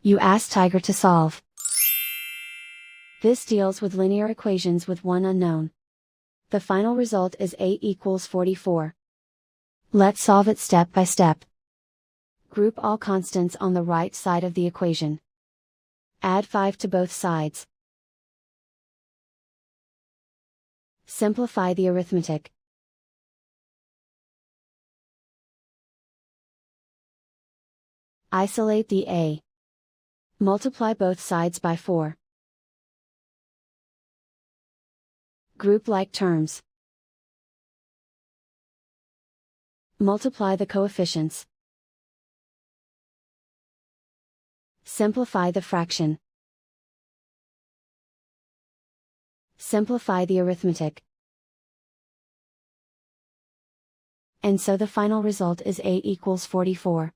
You ask Tiger to solve. This deals with linear equations with one unknown. The final result is A equals 44. Let's solve it step by step. Group all constants on the right side of the equation. Add 5 to both sides. Simplify the arithmetic. Isolate the A. Multiply both sides by 4. Group like terms. Multiply the coefficients. Simplify the fraction. Simplify the arithmetic. And so the final result is A equals 44.